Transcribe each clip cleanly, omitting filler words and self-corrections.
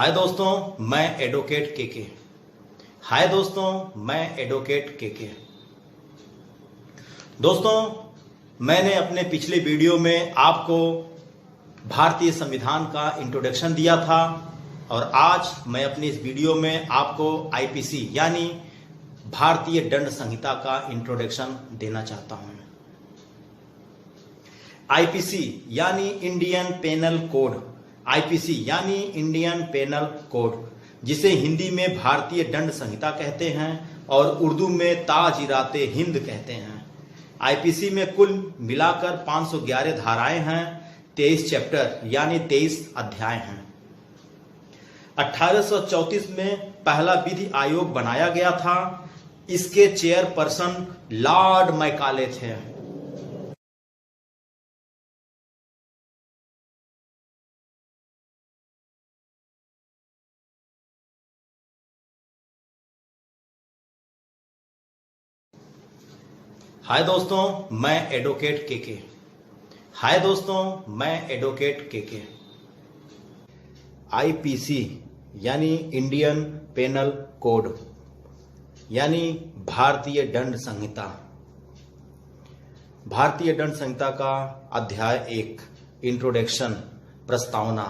हाय दोस्तों, मैं एडवोकेट केके। हाय दोस्तों, मैं एडवोकेट केके। दोस्तों, मैंने अपने पिछले वीडियो में आपको भारतीय संविधान का इंट्रोडक्शन दिया था और आज मैं अपनी इस वीडियो में आपको आईपीसी यानी भारतीय दंड संहिता का इंट्रोडक्शन देना चाहता हूं। आईपीसी यानी इंडियन पेनल कोड, आईपीसी यानी इंडियन पेनल कोड, जिसे हिंदी में भारतीय दंड संहिता कहते हैं और उर्दू में ताजीराते हिंद कहते हैं। आईपीसी में कुल मिलाकर 511 धाराएं हैं, 23 चैप्टर यानी 23 अध्याय हैं। 1834 में पहला विधि आयोग बनाया गया था। इसके चेयरपर्सन लॉर्ड मैकाले थे। हाय दोस्तों, मैं एडवोकेट केके। हाय दोस्तों, मैं एडवोकेट केके। आईपीसी यानी इंडियन पेनल कोड यानी भारतीय दंड संहिता। भारतीय दंड संहिता का अध्याय 1 इंट्रोडक्शन, प्रस्तावना।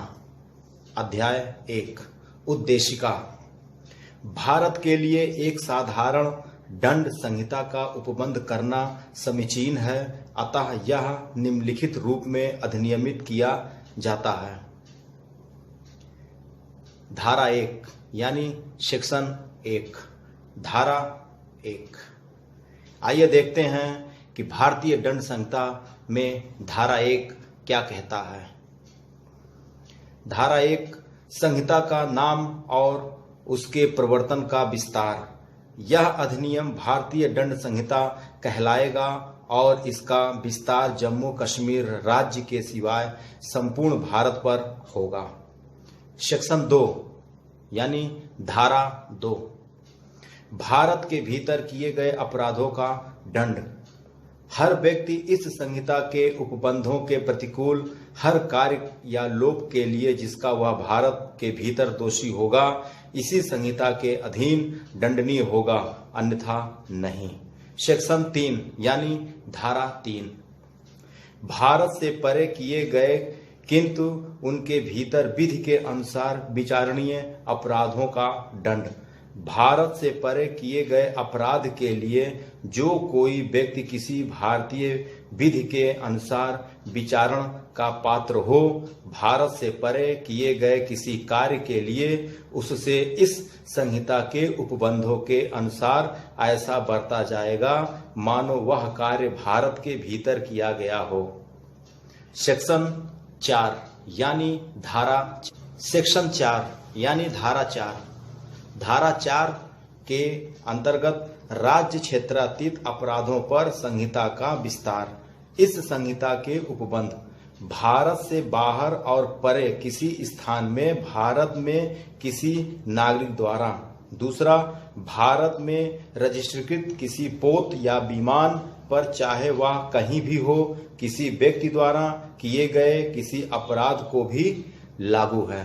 अध्याय 1 उद्देशिका। भारत के लिए एक साधारण दंड संहिता का उपबंध करना समीचीन है, अतः यह निम्नलिखित रूप में अधिनियमित किया जाता है। धारा 1 यानी सेक्शन 1। धारा 1। आइए देखते हैं कि भारतीय दंड संहिता में धारा 1 क्या कहता है। धारा 1 संहिता का नाम और उसके प्रवर्तन का विस्तार। यह अधिनियम भारतीय दंड संहिता कहलाएगा और इसका विस्तार जम्मू कश्मीर राज्य के सिवाय संपूर्ण भारत पर होगा। सेक्शन 2 यानी धारा 2। भारत के भीतर किए गए अपराधों का दंड। हर व्यक्ति इस संहिता के उपबंधों के प्रतिकूल हर कार्य या लोप के लिए जिसका वह भारत के भीतर दोषी होगा, इसी संहिता के अधीन दंडनीय होगा, अन्यथा नहीं। सेक्शन 3 यानी धारा 3। भारत से परे किए गए किंतु उनके भीतर विधि के अनुसार विचारणीय अपराधों का दंड। भारत से परे किए गए अपराध के लिए जो कोई व्यक्ति किसी भारतीय विधि के अनुसार विचारण का पात्र हो, भारत से परे किए गए किसी कार्य के लिए उससे इस संहिता के उपबंधों के अनुसार ऐसा बरता जाएगा मानो वह कार्य भारत के भीतर किया गया हो। सेक्शन 4 यानी धारा। सेक्शन 4 यानी धारा 4। धारा 4 के अंतर्गत राज्य क्षेत्रातीत अपराधों पर संहिता का विस्तार। इस संहिता के उपबंध भारत से बाहर और परे किसी स्थान में भारत में किसी नागरिक द्वारा। दूसरा, भारत में रजिस्ट्रीकृत किसी पोत या विमान पर चाहे वह कहीं भी हो, किसी व्यक्ति द्वारा किए गए किसी अपराध को भी लागू है।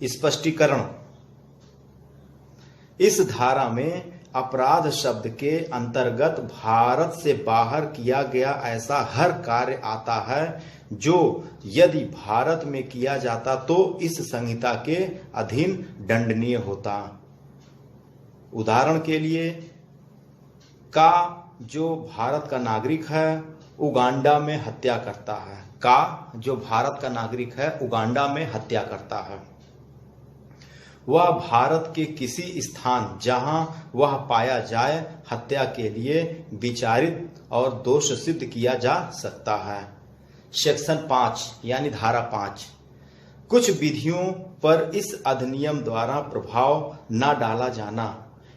स्पष्टीकरण। इस धारा में अपराध शब्द के अंतर्गत भारत से बाहर किया गया ऐसा हर कार्य आता है जो यदि भारत में किया जाता तो इस संहिता के अधीन दंडनीय होता। उदाहरण के लिए, का जो भारत का नागरिक है उगांडा में हत्या करता है। का जो भारत का नागरिक है उगांडा में हत्या करता है, वह भारत के किसी स्थान जहां वह पाया जाए हत्या के लिए विचारित और दोष सिद्ध किया जा सकता है। सेक्शन 5 यानी धारा 5। कुछ विधियों पर इस अधिनियम द्वारा प्रभाव न डाला जाना।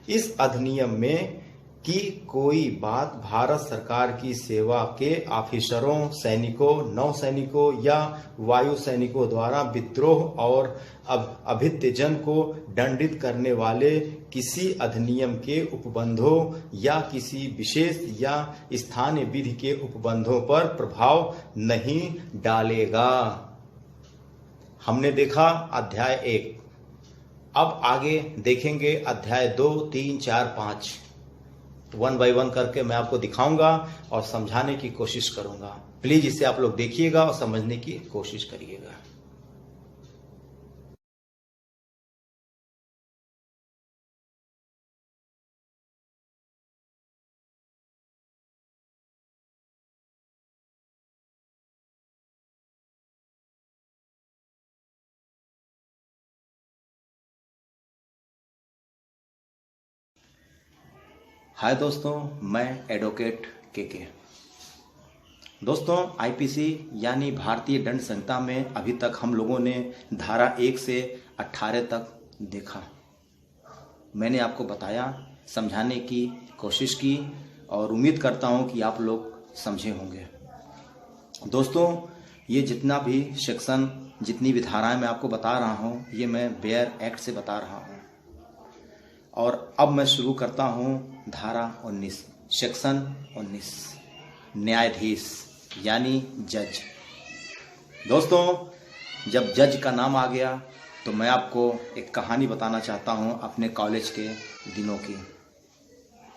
इस अधिनियम में कि कोई बात भारत सरकार की सेवा के ऑफिसरों, सैनिकों, नौसैनिकों या वायु सैनिकों द्वारा विद्रोह और अभित्यजन को दंडित करने वाले किसी अधिनियम के उपबंधों या किसी विशेष या स्थानीय विधि के उपबंधों पर प्रभाव नहीं डालेगा। हमने देखा अध्याय 1। अब आगे देखेंगे अध्याय 2, 3, 4, 5। 1 बाय 1 करके मैं आपको दिखाऊंगा और समझाने की कोशिश करूंगा। प्लीज इसे आप लोग देखिएगा और समझने की कोशिश करिएगा। हाय दोस्तों, मैं एडवोकेट के। दोस्तों, आईपीसी यानी भारतीय दंड संहिता में अभी तक हम लोगों ने धारा 1 से 18 तक देखा। मैंने आपको बताया, समझाने की कोशिश की और उम्मीद करता हूं कि आप लोग समझे होंगे। दोस्तों, ये जितना भी सेक्शन, जितनी भी धाराएं मैं आपको बता रहा हूं, ये मैं बेयर एक्ट से बता रहा हूं। और अब मैं शुरू करता हूं धारा 19, सेक्शन 19, न्यायाधीश यानी जज। दोस्तों, जब जज का नाम आ गया तो मैं आपको एक कहानी बताना चाहता हूं अपने कॉलेज के दिनों की।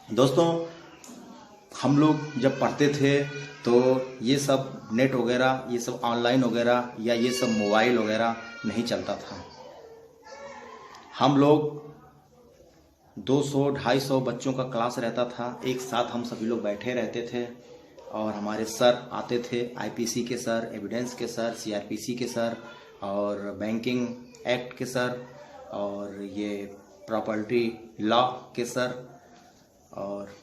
दोस्तों, हम लोग जब पढ़ते थे तो ये सब नेट वगैरह, ये सब ऑनलाइन वगैरह या ये सब मोबाइल वगैरह नहीं चलता था। हम लोग 200-250 बच्चों का क्लास रहता था, एक साथ हम सभी लोग बैठे रहते थे और हमारे सर आते थे, आईपीसी के सर, एविडेंस के सर, सीआरपीसी के सर और बैंकिंग एक्ट के सर और ये प्रॉपर्टी लॉ के सर और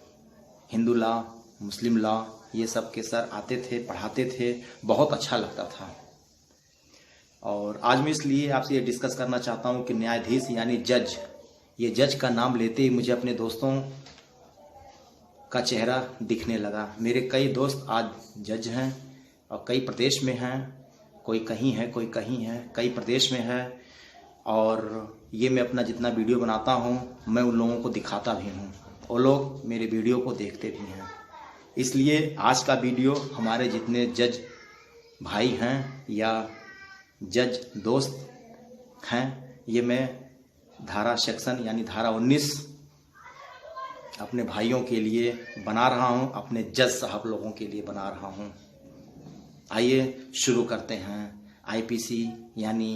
हिंदू लॉ, मुस्लिम लॉ, ये सब के सर आते थे, पढ़ाते थे। बहुत अच्छा लगता था। और आज मैं इसलिए आपसे ये डिस्कस करना चाहता हूँ कि न्यायाधीश यानी जज, ये जज का नाम लेते ही मुझे अपने दोस्तों का चेहरा दिखने लगा। मेरे कई दोस्त आज जज हैं और कई प्रदेश में हैं, कोई कहीं है, कोई कहीं है, कई प्रदेश में है। और ये मैं अपना जितना वीडियो बनाता हूँ मैं उन लोगों को दिखाता भी हूँ, वो लोग मेरे वीडियो को देखते भी हैं। इसलिए आज का वीडियो हमारे जितने जज भाई हैं या जज दोस्त हैं, ये मैं धारा सेक्शन यानी धारा 19 अपने भाइयों के लिए बना रहा हूं, अपने जज साहब लोगों के लिए बना रहा हूं। आइए शुरू करते हैं आईपीसी यानी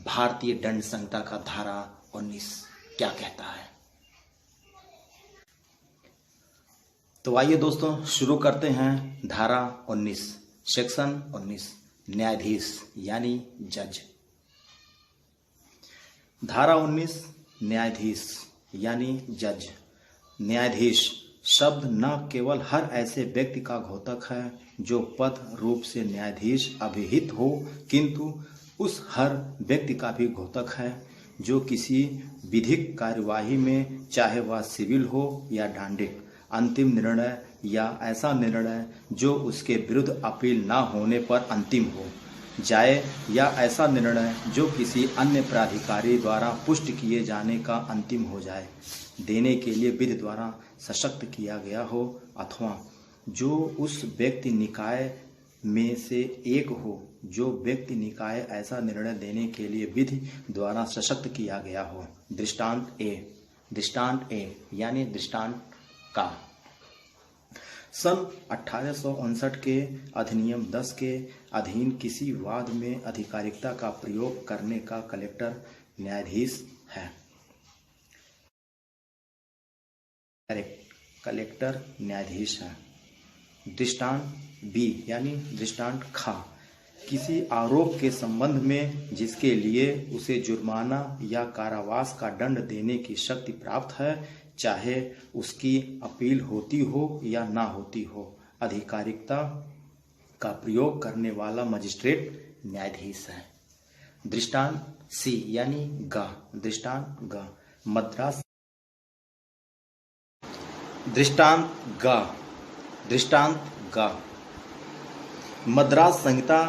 भारतीय दंड संहिता का धारा 19 क्या कहता है। तो आइए दोस्तों शुरू करते हैं धारा 19, सेक्शन 19, न्यायाधीश यानी जज। धारा 19, न्यायाधीश यानी जज। न्यायाधीश शब्द न केवल हर ऐसे व्यक्ति का घोतक है जो पद रूप से न्यायाधीश अभिहित हो, किंतु उस हर व्यक्ति का भी घोतक है जो किसी विधिक कार्यवाही में, चाहे वह सिविल हो या डांडिक, अंतिम निर्णय या ऐसा निर्णय जो उसके विरुद्ध अपील न होने पर अंतिम हो जाए या ऐसा निर्णय जो किसी अन्य प्राधिकारी द्वारा पुष्ट किए जाने का अंतिम हो जाए, देने के लिए विधि द्वारा सशक्त किया गया हो, अथवा जो उस व्यक्ति निकाय में से एक हो, जो व्यक्ति निकाय ऐसा निर्णय देने के लिए विधि द्वारा सशक्त किया गया हो। दृष्टांत ए यानी दृष्टांत का। सन 1859 के अधिनियम 10 के अधीन किसी वाद में आधिकारिकता का प्रयोग करने का कलेक्टर न्यायाधीश है। कलेक्टर न्यायाधीश है। दृष्टांत बी यानी दृष्टांत खा। किसी आरोप के संबंध में जिसके लिए उसे जुर्माना या कारावास का दंड देने की शक्ति प्राप्त है, चाहे उसकी अपील होती हो या ना होती हो, आधिकारिकता का प्रयोग करने वाला मजिस्ट्रेट न्यायाधीश है। दृष्टांत सी यानी गा। दृष्टांत गा। मद्रास। दृष्टांत गा। दृष्टांत गा। मद्रास संहिता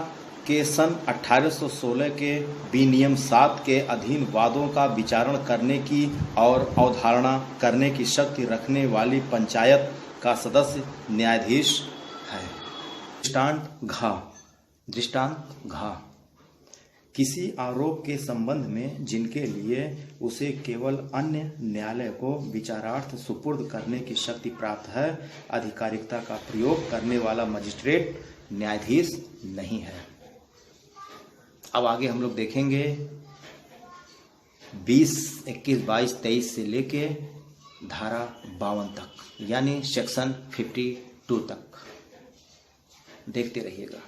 के सन 1816 के विनियम 7 के अधीन वादों का विचारण करने की और अवधारणा करने की शक्ति रखने वाली पंचायत का सदस्य न्यायाधीश है। दृष्टांत घ किसी आरोप के संबंध में जिनके लिए उसे केवल अन्य न्यायालय को विचारार्थ सुपुर्द करने की शक्ति प्राप्त है, आधिकारिकता का प्रयोग करने वाला मजिस्ट्रेट न्यायाधीश नहीं है। अब आगे हम लोग देखेंगे 20, 21, 22, 23 से लेके धारा 52 तक, यानी सेक्शन 52 तक। देखते रहिएगा।